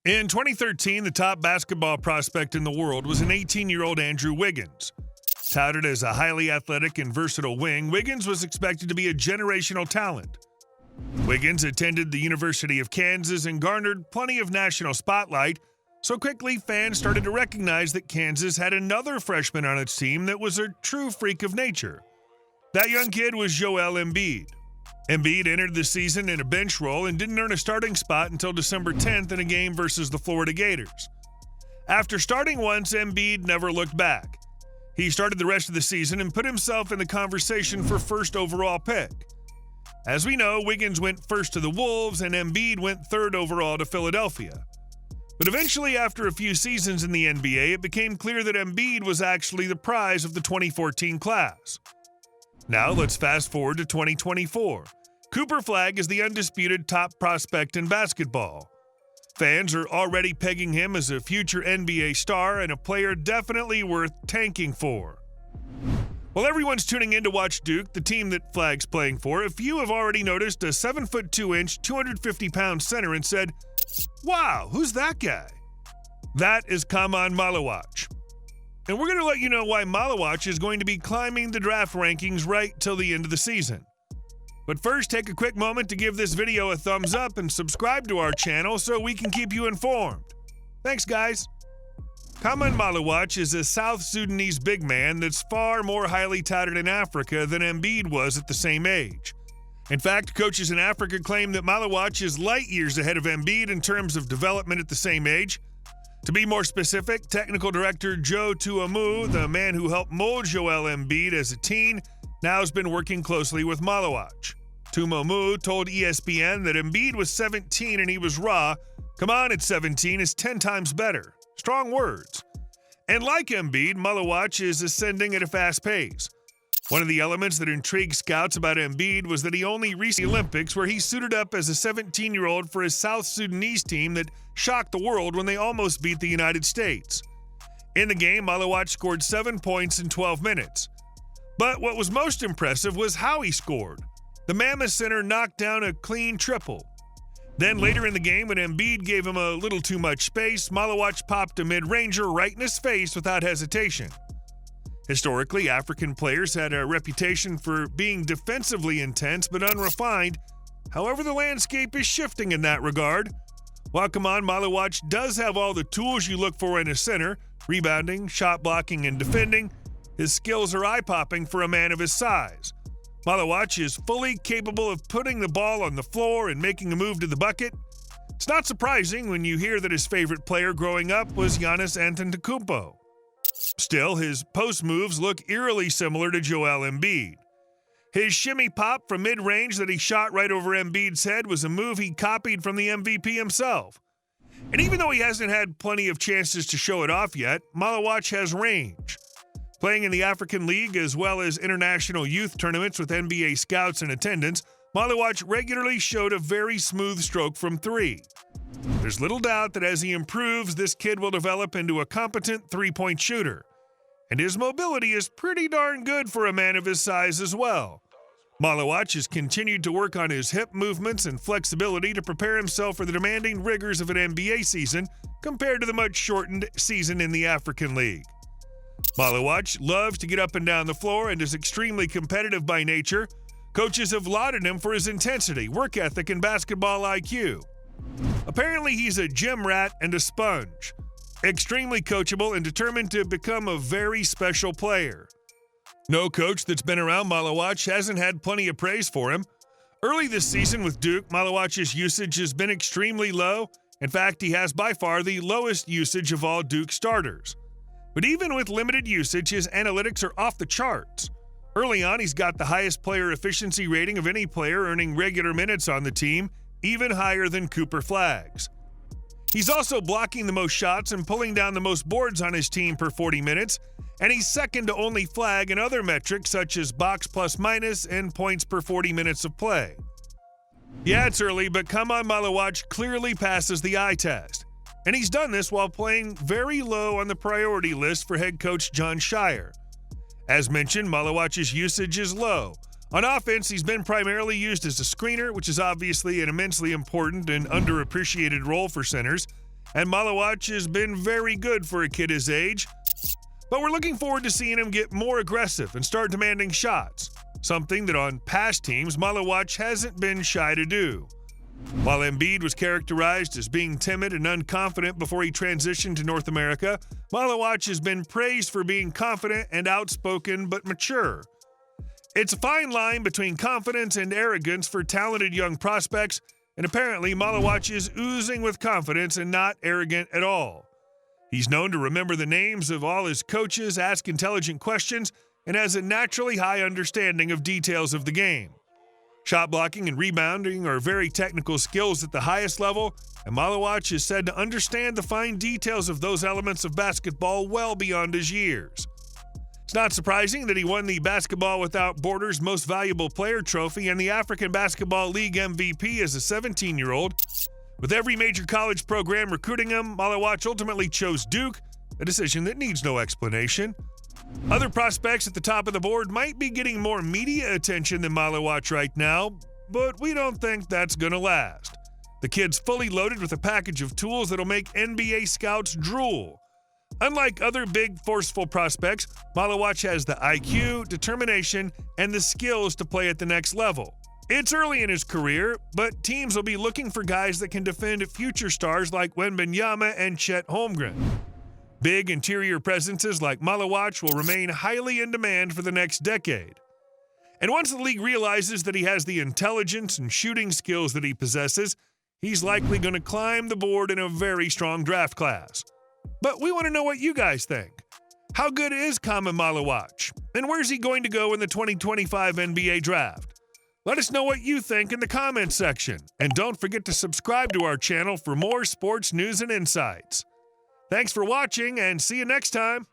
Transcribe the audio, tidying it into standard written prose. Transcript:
In 2013, the top basketball prospect in the world was an 18-year-old Andrew Wiggins. Touted as a highly athletic and versatile wing, Wiggins was expected to be a generational talent. Wiggins attended the University of Kansas and garnered plenty of national spotlight, so quickly fans started to recognize that Kansas had another freshman on its team that was a true freak of nature. That young kid was Joel Embiid. Embiid entered the season in a bench role and didn't earn a starting spot until December 10th in a game versus the Florida Gators. After starting once, Embiid never looked back. He started the rest of the season and put himself in the conversation for first overall pick. As we know, Wiggins went first to the Wolves and Embiid went third overall to Philadelphia. But eventually, after a few seasons in the NBA, it became clear that Embiid was actually the prize of the 2014 class. Now let's fast forward to 2024. Cooper Flagg is the undisputed top prospect in basketball. Fans are already pegging him as a future NBA star and a player definitely worth tanking for. While everyone's tuning in to watch Duke, the team that Flagg's playing for, a few have already noticed a 7'2", 250-pound center and said, "Wow, who's that guy?" That is Khaman Maluach. And we're going to let you know why Maluach is going to be climbing the draft rankings right till the end of the season. But first, take a quick moment to give this video a thumbs up and subscribe to our channel so we can keep you informed. Thanks, guys. Khaman Maluach is a South Sudanese big man that's far more highly touted in Africa than Embiid was at the same age. In fact, coaches in Africa claim that Maluach is light years ahead of Embiid in terms of development at the same age. To be more specific, technical director Joe Tuamu, the man who helped mold Joel Embiid as a teen, now has been working closely with Maluach. Tuamu told ESPN that Embiid was 17 and he was raw. Khaman at 17 is 10 times better. Strong words. And like Embiid, Maluach is ascending at a fast pace. One of the elements that intrigued scouts about Embiid was that he only reached the Olympics, where he suited up as a 17-year-old for his South Sudanese team that shocked the world when they almost beat the United States. In the game, Maluach scored 7 points in 12 minutes. But what was most impressive was how he scored. The Mammoth center knocked down a clean triple. Then later in the game, when Embiid gave him a little too much space, Maluach popped a mid-ranger right in his face without hesitation. Historically, African players had a reputation for being defensively intense but unrefined. However, the landscape is shifting in that regard. While Khaman Maluach does have all the tools you look for in a center, rebounding, shot blocking, and defending, his skills are eye-popping for a man of his size. Maluach is fully capable of putting the ball on the floor and making a move to the bucket. It's not surprising when you hear that his favorite player growing up was Giannis Antetokounmpo. Still, his post moves look eerily similar to Joel Embiid. His shimmy pop from mid-range that he shot right over Embiid's head was a move he copied from the MVP himself. And even though he hasn't had plenty of chances to show it off yet, Maluach has range. Playing in the African League as well as international youth tournaments with NBA scouts in attendance, Maluach regularly showed a very smooth stroke from three. There's little doubt that as he improves, this kid will develop into a competent three-point shooter. And his mobility is pretty darn good for a man of his size as well. Maluach has continued to work on his hip movements and flexibility to prepare himself for the demanding rigors of an NBA season compared to the much shortened season in the African League. Maluach loves to get up and down the floor and is extremely competitive by nature. Coaches have lauded him for his intensity, work ethic, and basketball IQ. Apparently, he's a gym rat and a sponge. Extremely coachable and determined to become a very special player. No coach that's been around Maluach hasn't had plenty of praise for him. Early this season with Duke, Maluach's usage has been extremely low. In fact, he has by far the lowest usage of all Duke starters. But even with limited usage, his analytics are off the charts. Early on, he's got the highest player efficiency rating of any player earning regular minutes on the team, even higher than Cooper Flagg's. He's also blocking the most shots and pulling down the most boards on his team per 40 minutes, and he's second to only Flagg in other metrics such as box plus minus and points per 40 minutes of play. Yeah, it's early, but Khaman Maluach clearly passes the eye test. And he's done this while playing very low on the priority list for head coach John Shire. As mentioned, Maluach's usage is low. On offense, he's been primarily used as a screener, which is obviously an immensely important and underappreciated role for centers. and Maluach has been very good for a kid his age. But we're looking forward to seeing him get more aggressive and start demanding shots, something that on past teams Maluach hasn't been shy to do. While Embiid was characterized as being timid and unconfident before he transitioned to North America, Maluach has been praised for being confident and outspoken but mature. It's a fine line between confidence and arrogance for talented young prospects, and apparently Maluach is oozing with confidence and not arrogant at all. He's known to remember the names of all his coaches, ask intelligent questions, and has a naturally high understanding of details of the game. Shot blocking and rebounding are very technical skills at the highest level, and Maluach is said to understand the fine details of those elements of basketball well beyond his years. It's not surprising that he won the Basketball Without Borders Most Valuable Player trophy and the African Basketball League MVP as a 17-year-old. With every major college program recruiting him, Maluach ultimately chose Duke, a decision that needs no explanation. Other prospects at the top of the board might be getting more media attention than Maluach right now, but we don't think that's going to last. The kid's fully loaded with a package of tools that'll make NBA scouts drool. Unlike other big, forceful prospects, Maluach has the IQ, determination, and the skills to play at the next level. It's early in his career, but teams will be looking for guys that can defend future stars like Wembanyama and Chet Holmgren. Big interior presences like Maluach will remain highly in demand for the next decade. And once the league realizes that he has the intelligence and shooting skills that he possesses, he's likely going to climb the board in a very strong draft class. But we want to know what you guys think. How good is Khaman Maluach? And where's he going to go in the 2025 NBA draft? Let us know what you think in the comments section. And don't forget to subscribe to our channel for more sports news and insights. Thanks for watching, and see you next time.